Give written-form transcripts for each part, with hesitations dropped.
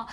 mois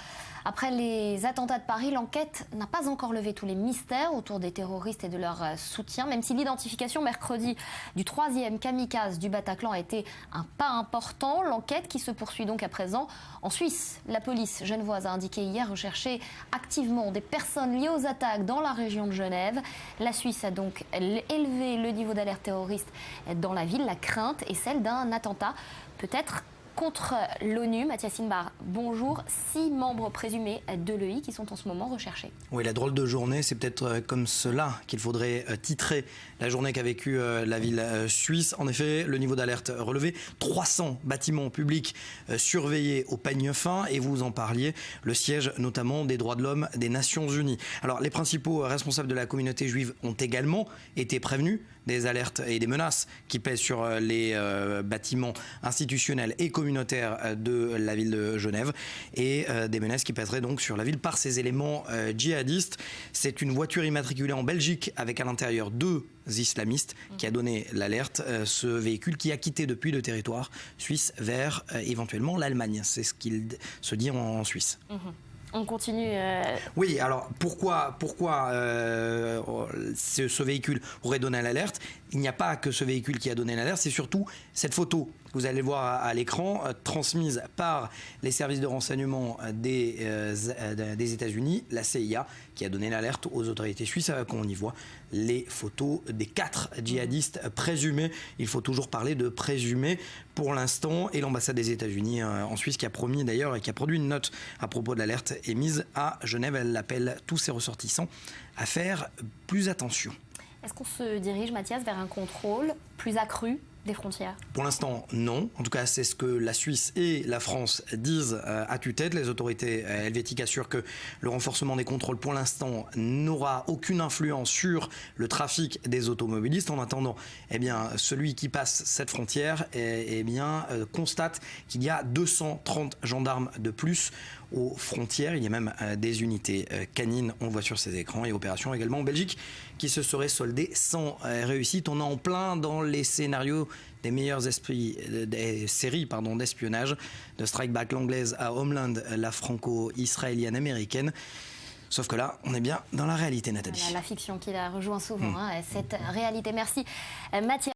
après les attentats de Paris, l'enquête n'a pas encore levé tous les mystères autour des terroristes et de leur soutien, même si l'identification mercredi du 3e kamikaze du Bataclan a été un pas important. L'enquête qui se poursuit donc à présent en Suisse. La police genevoise a indiqué hier rechercher activement des personnes liées aux attaques dans la région de Genève. La Suisse a donc élevé le niveau d'alerte terroriste dans la ville. La crainte est celle d'un attentat, peut-être contre l'ONU. Mathias Inbar, bonjour. 6 membres présumés de l'EI qui sont en ce moment recherchés. Oui, la drôle de journée, c'est peut-être comme cela qu'il faudrait titrer la journée qu'a vécue la ville suisse. En effet, le niveau d'alerte relevé, 300 bâtiments publics surveillés au peigne fin, et vous en parliez, le siège notamment des droits de l'homme des Nations Unies. Alors, les principaux responsables de la communauté juive ont également été prévenus des alertes et des menaces qui pèsent sur les bâtiments institutionnels et communautaires de la ville de Genève, et des menaces qui pèseraient donc sur la ville par ces éléments djihadistes. C'est une voiture immatriculée en Belgique avec à l'intérieur 2 islamistes qui a donné l'alerte. Ce véhicule qui a quitté depuis le territoire suisse vers éventuellement l'Allemagne. C'est ce qu'il se dit en Suisse. On continue. Oui, alors pourquoi ce véhicule aurait donné l'alerte? Il n'y a pas que ce véhicule qui a donné l'alerte, c'est surtout cette photo que vous allez voir à l'écran, transmise par les services de renseignement des États-Unis, la CIA, qui a donné l'alerte aux autorités suisses. Quand on y voit les photos des 4 djihadistes présumés, il faut toujours parler de présumés pour l'instant, et l'ambassade des États-Unis en Suisse qui a promis d'ailleurs et qui a produit une note à propos de l'alerte émise à Genève. Elle appelle tous ses ressortissants à faire plus attention. Est-ce qu'on se dirige, Mathias, vers un contrôle plus accru des frontières? Pour l'instant, non. En tout cas, c'est ce que la Suisse et la France disent à tue-tête. Les autorités helvétiques assurent que le renforcement des contrôles, pour l'instant, n'aura aucune influence sur le trafic des automobilistes. En attendant, eh bien, celui qui passe cette frontière constate qu'il y a 230 gendarmes de plus aux frontières. Il y a même des unités canines, on le voit sur ces écrans, et opérations également en Belgique qui se seraient soldées sans réussite. On est en plein dans les scénarios des meilleurs esprits des séries d'espionnage, de Strike Back l'anglaise à Homeland, la franco-israélienne américaine. Sauf que là, on est bien dans la réalité, Nathalie. Voilà, la fiction qui la rejoint souvent, cette réalité. Merci Mathias.